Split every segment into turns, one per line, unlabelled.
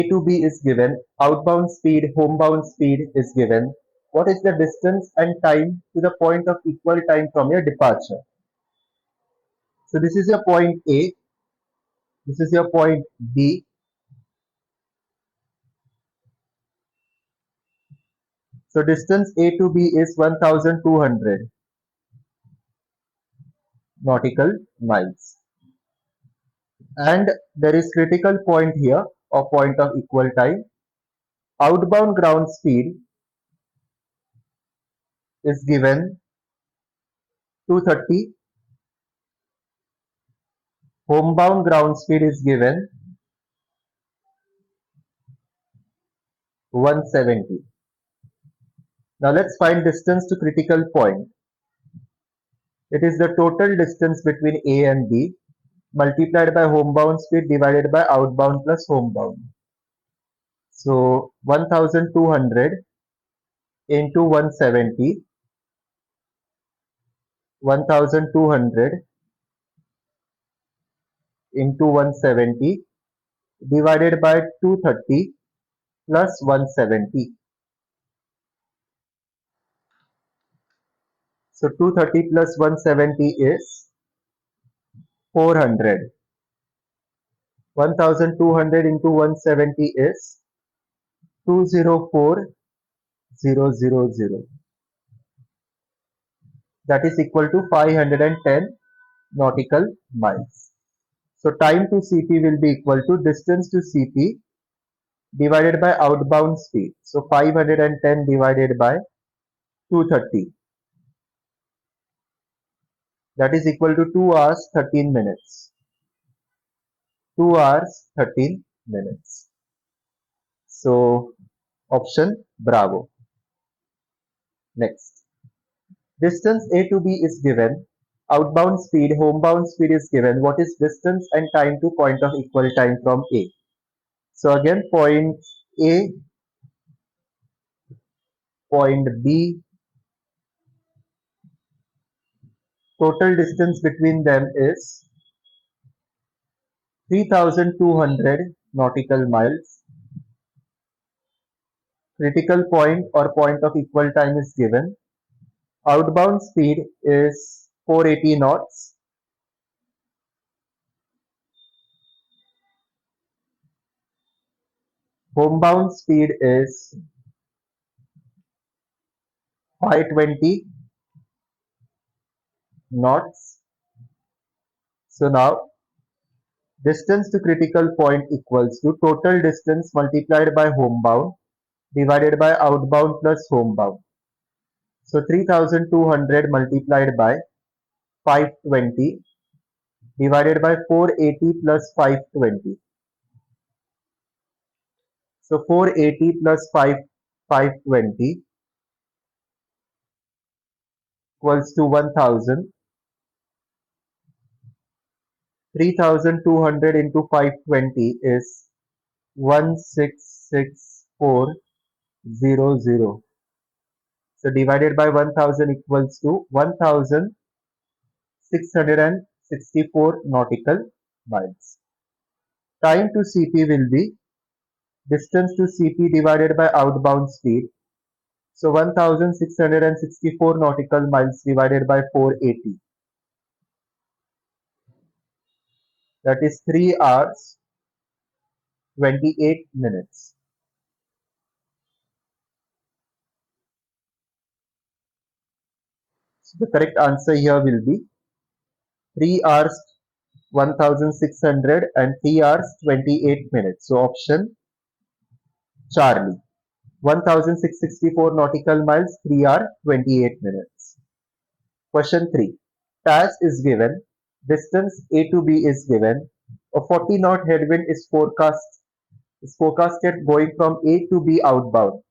A to B is given, outbound speed, homebound speed is given. What is the distance and time to the point of equal time from your departure? So this is your point A, this is your point B. So distance A to B is 1200 nautical miles. And there is critical point here or point of equal time. Outbound ground speed is given 230. Homebound ground speed is given 170. Now let's find distance to critical point. It is the total distance between A and B multiplied by homebound speed divided by outbound plus homebound. So 1200 into 170, 1200 into 170 divided by 230 plus 170. So 230 plus 170 is 400. 1200 into 170 is 204000. That is equal to 510 nautical miles. So time to CP will be equal to distance to CP divided by outbound speed. So 510 divided by 230. That is equal to 2 hours 13 minutes. 2 hours 13 minutes. So option Bravo. Next. Distance A to B is given. Outbound speed, homebound speed is given. What is distance and time to point of equal time from A? So again, point A, point B, total distance between them is 3200 nautical miles. Critical point or point of equal time is given. Outbound speed is 480 knots. Homebound speed is 520 knots. So now distance to critical point equals to total distance multiplied by homebound divided by outbound plus homebound. So 3200 multiplied by 520 divided by 480 plus 520. So 480 plus 520 equals to 1000. 3200 into 520 is 166,400. So divided by 1000 equals to 1664 nautical miles. Time to CP will be distance to CP divided by outbound speed. So 1664 nautical miles divided by 480. That is 3 hours 28 minutes. So the correct answer here will be 3 hours 1600 and 3 hours 28 minutes. So option Charlie. 1664 nautical miles, 3 hours 28 minutes. Question 3. Task is given. Distance A to B is given. A 40 knot headwind is forecasted going from A to B outbound.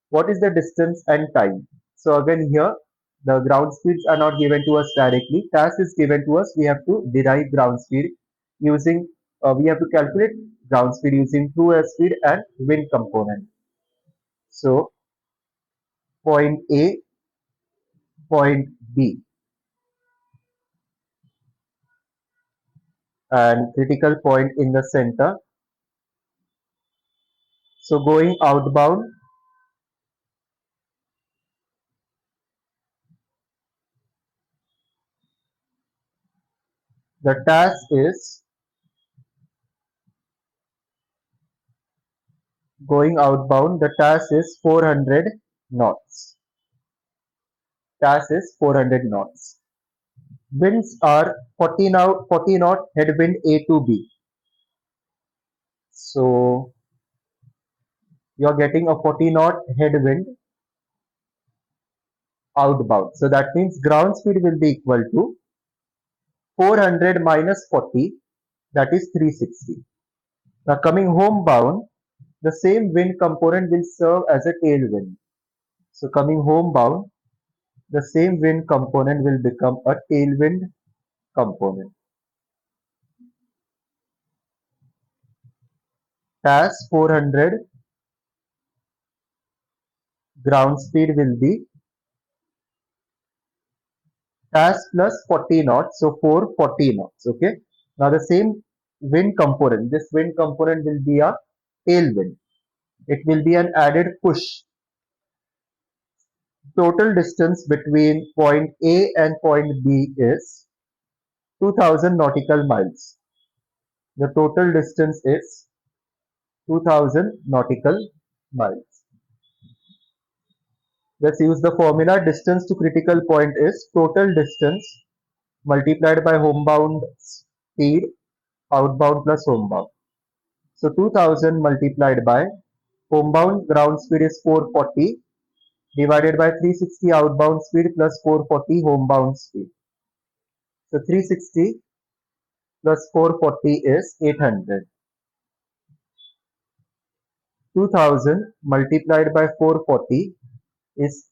What is the distance and time? So again here the ground speeds are not given to us directly. Task is given to us. We have to derive ground speed using we have to calculate ground speed using true air speed and wind component. So point A, point B, and critical point in the center So going outbound, the task is going outbound. The task is 400 knots. Task is 400 knots. Winds are 40 knot headwind A to B. So you are getting a 40 knot headwind outbound. So that means ground speed will be equal to 400 minus 40, that is 360. Now coming homebound, the same wind component will serve as a tailwind. So coming homebound, the same wind component will become a tailwind component. Task 400 ground speed will be task plus 40 knots, so 440 knots. Okay. Now the same wind component, this wind component will be a tailwind. It will be an added push. Total distance between point A and point B is 2000 nautical miles. The total distance is 2000 nautical miles. Let's use the formula. Distance to critical point is total distance multiplied by homebound speed, outbound plus homebound. So 2000 multiplied by homebound ground speed is 440 divided by 360 outbound speed plus 440 homebound speed. So 360 plus 440 is 800. 2000 multiplied by 440 is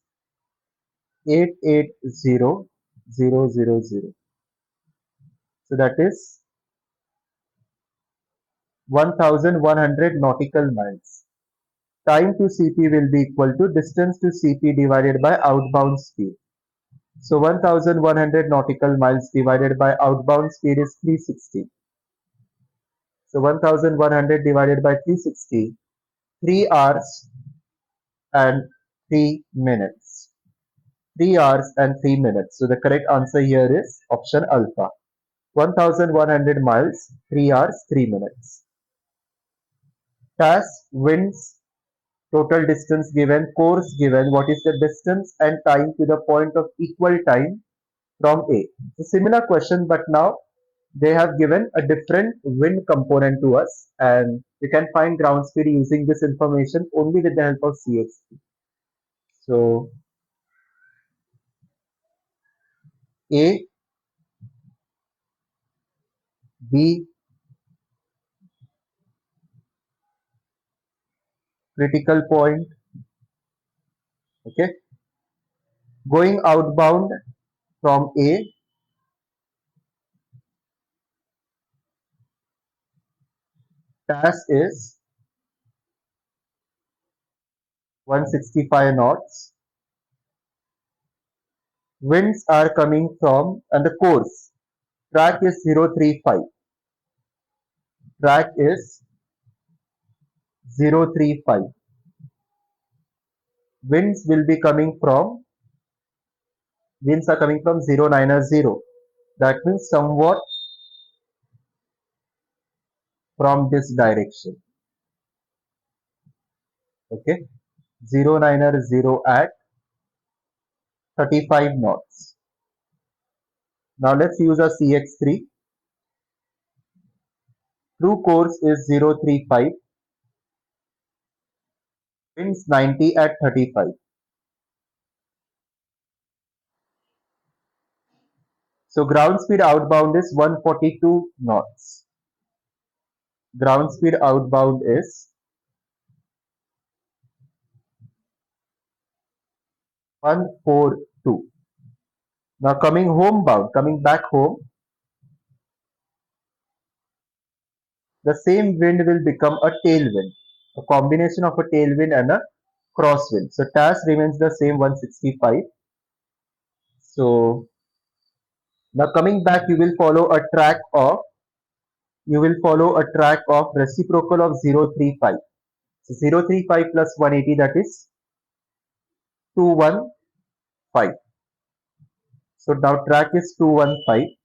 880000. So that is 1100 nautical miles. Time to CP will be equal to distance to CP divided by outbound speed. So 1100 nautical miles divided by outbound speed is 360. So 1100 divided by 360, 3 hours and 3 minutes. 3 hours and 3 minutes. So the correct answer here is option alpha. 1100 miles, 3 hours, 3 minutes. Task, winds, total distance given, course given, what is the distance and time to the point of equal time from A. So similar question, but now they have given a different wind component to us, and you can find ground speed using this information only with the help of CXP. So A, B, critical point, okay, going outbound from A, task is 165 knots, winds are coming from, and the course, track is 035, track is 035, winds will be coming from, winds are coming from 090, that means somewhat from this direction, okay, 090 at 35 knots. Now let's use a CX3. True course is 035, winds 90 at 35. So ground speed outbound is 142 knots. Ground speed outbound is 142. Now coming homebound, coming back home, the same wind will become a tailwind, a combination of a tailwind and a crosswind. So task remains the same 165. So now coming back, you will follow a track of reciprocal of 035. So 035 plus 180, that is 215. So now track is 215.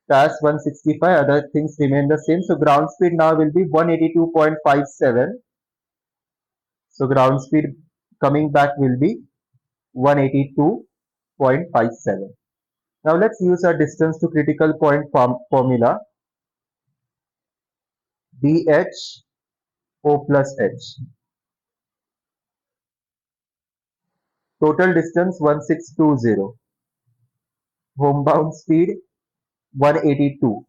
Task 165, other things remain the same. So ground speed now will be 182.57. So ground speed coming back will be 182.57. Now let's use our distance to critical point formula, dh o plus h. Total distance 1620. Homebound speed 182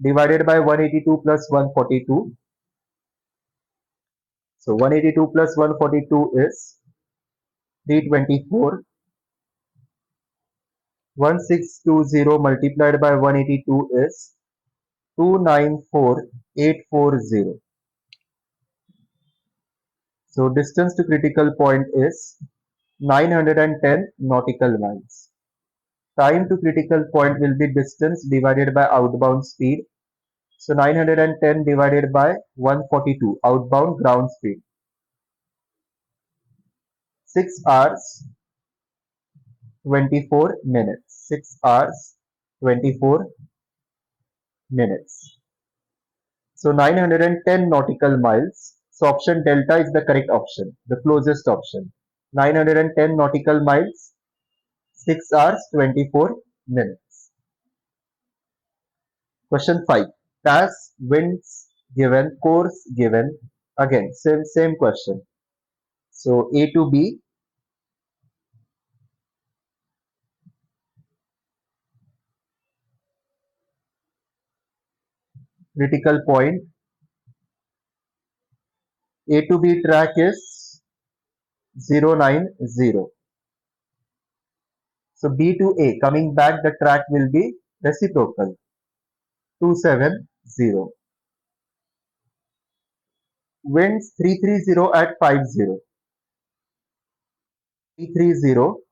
divided by 182 plus 142. So 182 plus 142 is 324. 1620 multiplied by 182 is 294840. So distance to critical point is 910 nautical miles. Time to critical point will be distance divided by outbound speed. So 910 divided by 142 outbound ground speed. 6 hours 24 minutes. 6 hours 24 minutes. So 910 nautical miles. So option delta is the correct option, the closest option. 910 nautical miles, 6 hours 24 minutes. Question 5. Task, winds given, course given. Again, same question. So A to B, critical point. A to B track is 090. So B to A, coming back the track will be reciprocal, 270. Winds 330 at 50. 330,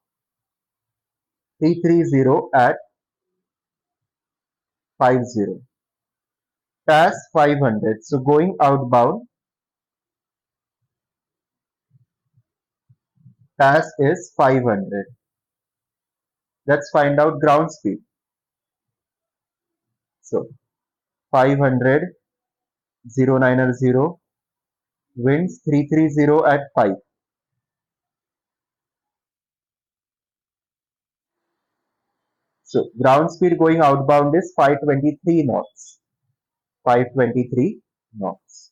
330 at 50. Task 500. So going outbound, task is 500. Let's find out ground speed. So 500, 090, winds 330 at 5. So ground speed going outbound is 523 knots. 523 knots.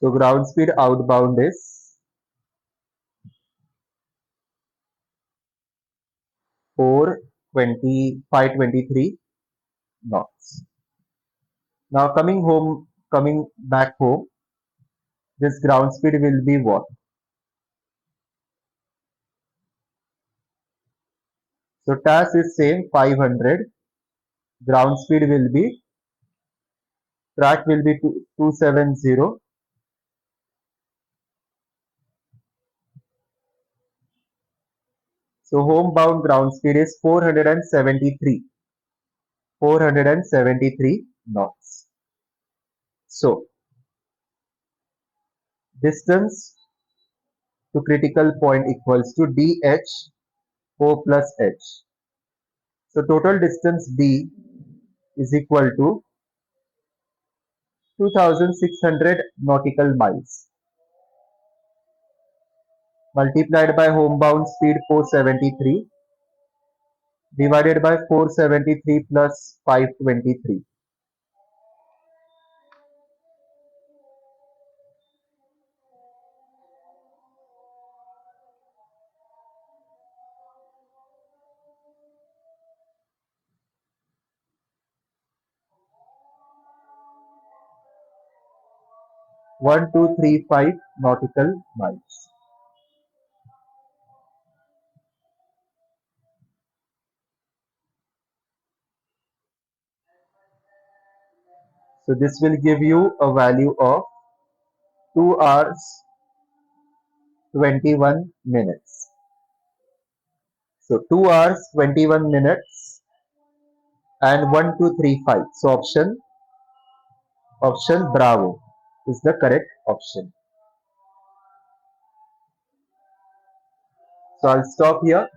So ground speed outbound is 523 knots. Now coming back home, this ground speed will be what? So task is same 500. Ground speed will be, track will be 270. So homebound ground speed is 473. 473 knots. So distance to critical point equals to dh o plus h. So total distance d is equal to 2600 nautical miles multiplied by homebound speed 473 divided by 473 plus 523. 1235 nautical miles. So this will give you a value of 2 hours 21 minutes. So 2 hours 21 minutes and 1235. So option Bravo is the correct option. So I'll stop here.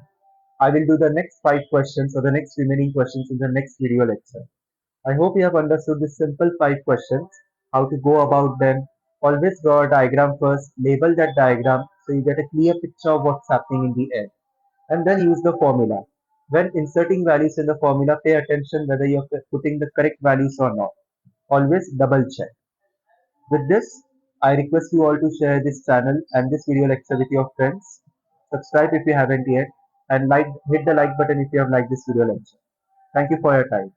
I will do the next 5 questions or the next remaining questions in the next video lecture. I hope you have understood the simple 5 questions, how to go about them. Always draw a diagram first, label that diagram so you get a clear picture of what's happening in the air. And then use the formula. When inserting values in the formula, pay attention whether you're putting the correct values or not. Always double check. With this, I request you all to share this channel and this video lecture with your friends. Subscribe if you haven't yet, and hit the like button if you have liked this video lecture. Thank you for your time.